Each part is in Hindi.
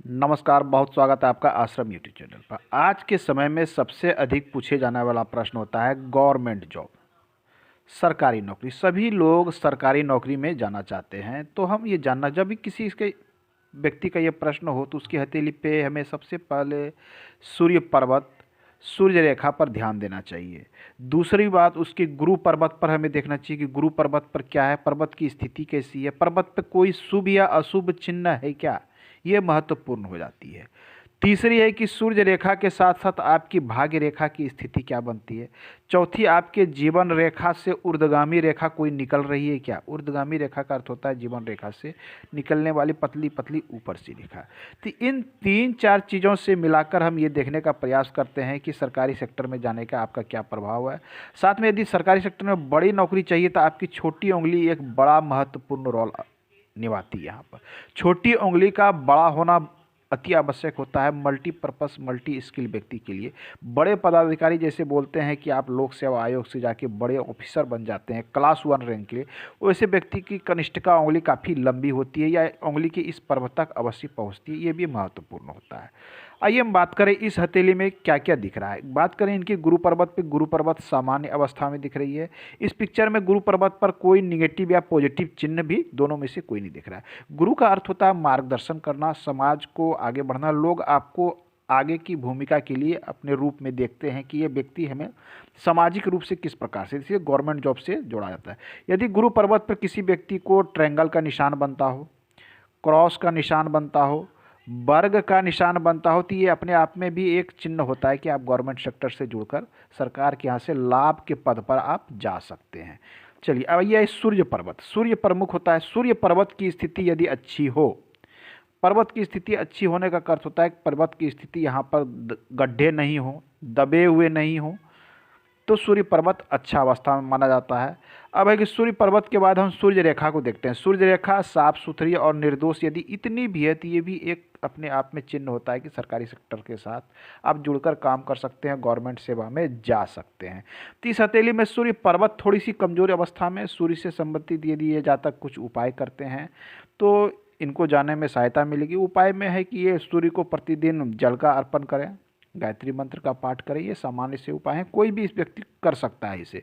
नमस्कार, बहुत स्वागत है आपका आश्रम यूट्यूब चैनल पर। आज के समय में सबसे अधिक पूछे जाने वाला प्रश्न होता है गवर्नमेंट जॉब, सरकारी नौकरी। सभी लोग सरकारी नौकरी में जाना चाहते हैं। तो हम ये जानना, जब भी किसी इसके व्यक्ति का ये प्रश्न हो तो उसकी हथेली पे हमें सबसे पहले सूर्य पर्वत, सूर्य रेखा पर ध्यान देना चाहिए। दूसरी बात, उसके गुरु पर्वत पर हमें देखना चाहिए कि गुरु पर्वत पर क्या है, पर्वत की स्थिति कैसी है, पर्वत पर कोई शुभ या अशुभ चिन्ह है क्या, ये महत्वपूर्ण हो जाती है। तीसरी है कि सूर्य रेखा के साथ साथ आपकी भाग्य रेखा की स्थिति क्या बनती है। चौथी, आपके जीवन रेखा से ऊर्ध्वगामी रेखा कोई निकल रही है क्या। ऊर्ध्वगामी रेखा का अर्थ होता है जीवन रेखा से निकलने वाली पतली पतली ऊपर सी रेखा। तो इन तीन चार चीज़ों से मिलाकर हम ये देखने का प्रयास करते हैं कि सरकारी सेक्टर में जाने का आपका क्या प्रभाव है। साथ में यदि सरकारी सेक्टर में बड़ी नौकरी चाहिए तो आपकी छोटी उंगली एक बड़ा महत्वपूर्ण रोल निभाती है। यहाँ पर छोटी उंगली का बड़ा होना अति आवश्यक होता है मल्टीपर्पस मल्टी स्किल व्यक्ति के लिए। बड़े पदाधिकारी जैसे बोलते हैं कि आप लोक सेवा आयोग से जाके बड़े ऑफिसर बन जाते हैं क्लास 1 रैंक के लिए, वैसे व्यक्ति की कनिष्ठिका उंगली काफ़ी लंबी होती है या उंगली की इस पर्वत तक अवश्य पहुँचती है, ये भी महत्वपूर्ण होता है। आइए हम बात करें इस हथेली में क्या क्या दिख रहा है। बात करें इनकी गुरु पर्वत पे, गुरु पर्वत सामान्य अवस्था में दिख रही है। इस पिक्चर में गुरु पर्वत पर कोई निगेटिव या पॉजिटिव चिन्ह भी दोनों में से कोई नहीं दिख रहा है। गुरु का अर्थ होता है मार्गदर्शन करना, समाज को आगे बढ़ना। लोग आपको आगे की भूमिका के लिए अपने रूप में देखते हैं कि ये व्यक्ति हमें सामाजिक रूप से किस प्रकार से, इसलिए गवर्नमेंट जॉब से जोड़ा जाता है। यदि गुरु पर्वत पर किसी व्यक्ति को ट्रायंगल का निशान बनता हो, क्रॉस का निशान बनता हो, वर्ग का निशान बनता हो, तो ये अपने आप में भी एक चिन्ह होता है कि आप गवर्नमेंट सेक्टर से जुड़कर सरकार के यहाँ से लाभ के पद पर आप जा सकते हैं। चलिए अब यह सूर्य पर्वत, सूर्य प्रमुख होता है। सूर्य पर्वत की स्थिति यदि अच्छी हो, पर्वत की स्थिति अच्छी होने का अर्थ होता है कि पर्वत की स्थिति यहाँ पर गड्ढे नहीं हो, दबे हुए नहीं हो, तो सूर्य पर्वत अच्छा अवस्था में माना जाता है। अब है कि सूर्य पर्वत के बाद हम सूर्य रेखा को देखते हैं। सूर्य रेखा साफ सुथरी और निर्दोष यदि इतनी भी है तो ये भी एक अपने आप में चिन्ह होता है कि सरकारी सेक्टर के साथ आप जुड़कर काम कर सकते हैं, गवर्नमेंट सेवा में जा सकते हैं। तो इस हथेली में सूर्य पर्वत थोड़ी सी कमजोर अवस्था में, सूर्य से संबंधित यदि ये जातक कुछ उपाय करते हैं तो इनको जाने में सहायता मिलेगी। उपाय में है कि ये सूर्य को प्रतिदिन जल का अर्पण करें, गायत्री मंत्र का पाठ करें। ये सामान्य से उपाय हैं, कोई भी इस व्यक्ति कर सकता है इसे।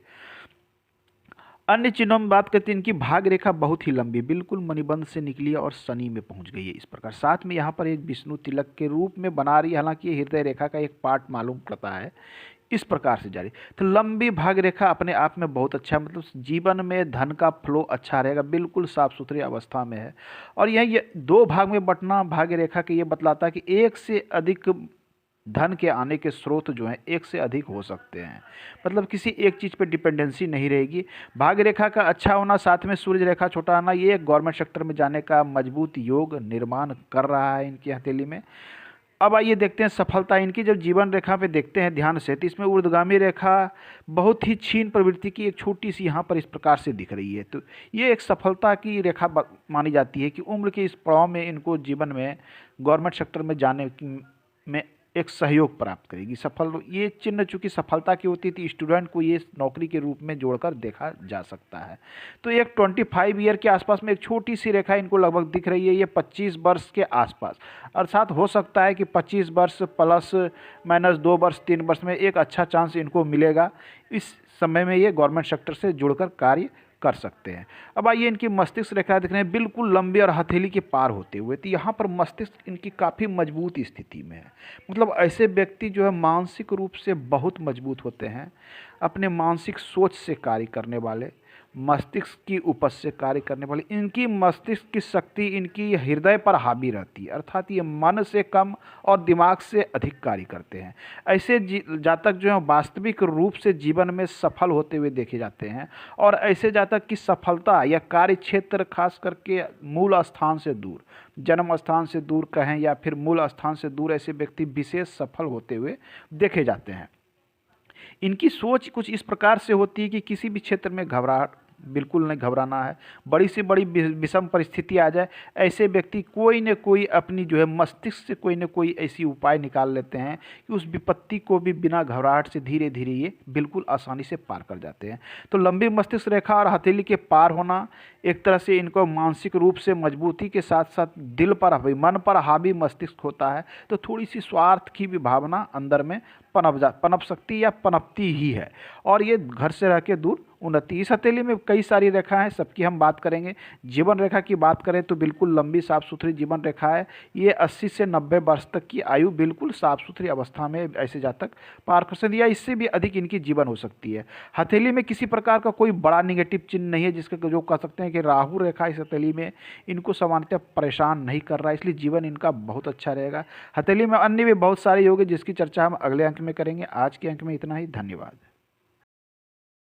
अन्य चिन्हों में बात करते हैं, इनकी भाग रेखा बहुत ही लंबी, बिल्कुल मणिबंध से निकली है और शनि में पहुंच गई है इस प्रकार। साथ में यहाँ पर एक विष्णु तिलक के रूप में बना रही है, हालांकि ये हृदय रेखा का एक पार्ट मालूम पड़ता है। इस प्रकार से जारी, तो लंबी भाग रेखा अपने आप में बहुत अच्छा, मतलब जीवन में धन का फ्लो अच्छा रहेगा, बिल्कुल साफ सुथरी अवस्था में है। और यह ये दो भाग में बंटना भाग्य रेखा के ये बतलाता है कि एक से अधिक धन के आने के स्रोत जो हैं एक से अधिक हो सकते हैं, मतलब किसी एक चीज़ पे डिपेंडेंसी नहीं रहेगी। भाग्य रेखा का अच्छा होना, साथ में सूर्य रेखा छोटा आना, ये गवर्नमेंट सेक्टर में जाने का मजबूत योग निर्माण कर रहा है इनकी हथेली में। अब आइए देखते हैं सफलता इनकी। जब जीवन रेखा पे देखते हैं ध्यान से, तो इसमें ऊर्ध्वगामी रेखा बहुत ही क्षीण प्रवृत्ति की एक छोटी सी यहाँ पर इस प्रकार से दिख रही है। तो ये एक सफलता की रेखा मानी जाती है कि उम्र के इस पड़ाव में इनको जीवन में गवर्नमेंट सेक्टर में जाने में एक सहयोग प्राप्त करेगी। सफल ये चिन्ह चूंकि सफलता की होती थी, स्टूडेंट को ये नौकरी के रूप में जोड़कर देखा जा सकता है। तो एक 25 ईयर के आसपास में एक छोटी सी रेखा इनको लगभग दिख रही है, ये 25 वर्ष के आसपास, अर्थात हो सकता है कि 25 वर्ष प्लस माइनस 2 वर्ष 3 वर्ष में एक अच्छा चांस इनको मिलेगा। इस समय में ये गवर्नमेंट सेक्टर से जुड़कर कार्य कर सकते हैं। अब आइए इनकी मस्तिष्क रेखा दिख रहे हैं, बिल्कुल लंबी और हथेली के पार होते हुए। तो यहाँ पर मस्तिष्क इनकी काफ़ी मजबूत स्थिति में है, मतलब ऐसे व्यक्ति जो है मानसिक रूप से बहुत मजबूत होते हैं, अपने मानसिक सोच से कार्य करने वाले, मस्तिष्क की उपज से कार्य करने वाले। इनकी मस्तिष्क की शक्ति इनकी हृदय पर हावी रहती है, अर्थात ये मन से कम और दिमाग से अधिक कार्य करते हैं। ऐसे जातक जो हैं वास्तविक रूप से जीवन में सफल होते हुए देखे जाते हैं, और ऐसे जातक की सफलता या कार्य क्षेत्र खास करके मूल स्थान से दूर, जन्म स्थान से दूर कहें या फिर मूल स्थान से दूर, ऐसे व्यक्ति विशेष सफल होते हुए देखे जाते हैं। इनकी सोच कुछ इस प्रकार से होती है कि किसी भी क्षेत्र में घबराहट बिल्कुल नहीं घबराना है। बड़ी से बड़ी विषम परिस्थिति आ जाए, ऐसे व्यक्ति कोई न कोई अपनी जो है मस्तिष्क से कोई न कोई ऐसी उपाय निकाल लेते हैं कि उस विपत्ति को भी बिना घबराहट से धीरे धीरे ये बिल्कुल आसानी से पार कर जाते हैं। तो लंबी मस्तिष्क रेखा और हथेली के पार होना एक तरह से इनको मानसिक रूप से मजबूती के साथ साथ दिल पर, मन पर हावी मस्तिष्क होता है, तो थोड़ी सी स्वार्थ की भी भावना अंदर में पनप सकती या पनपती ही है, और ये घर से रह के दूर उन्नति। इस हथेली में कई सारी रेखा हैं, सबकी हम बात करेंगे। जीवन रेखा की बात करें तो बिल्कुल लंबी साफ सुथरी जीवन रेखा है। ये 80 से 90 वर्ष तक की आयु बिल्कुल साफ सुथरी अवस्था में ऐसे जातक पार कर सकते हैं, या इससे भी अधिक इनकी जीवन हो सकती है। हथेली में किसी प्रकार का कोई बड़ा निगेटिव चिन्ह नहीं है, जिसका जो कह सकते हैं कि राहु रेखा इस हथेली में इनको सामान्यतः परेशान नहीं कर रहा है, इसलिए जीवन इनका बहुत अच्छा रहेगा। हथेली में अन्य भी बहुत सारे योग है जिसकी चर्चा हम अगले अंक में करेंगे। आज के अंक में इतना ही, धन्यवाद।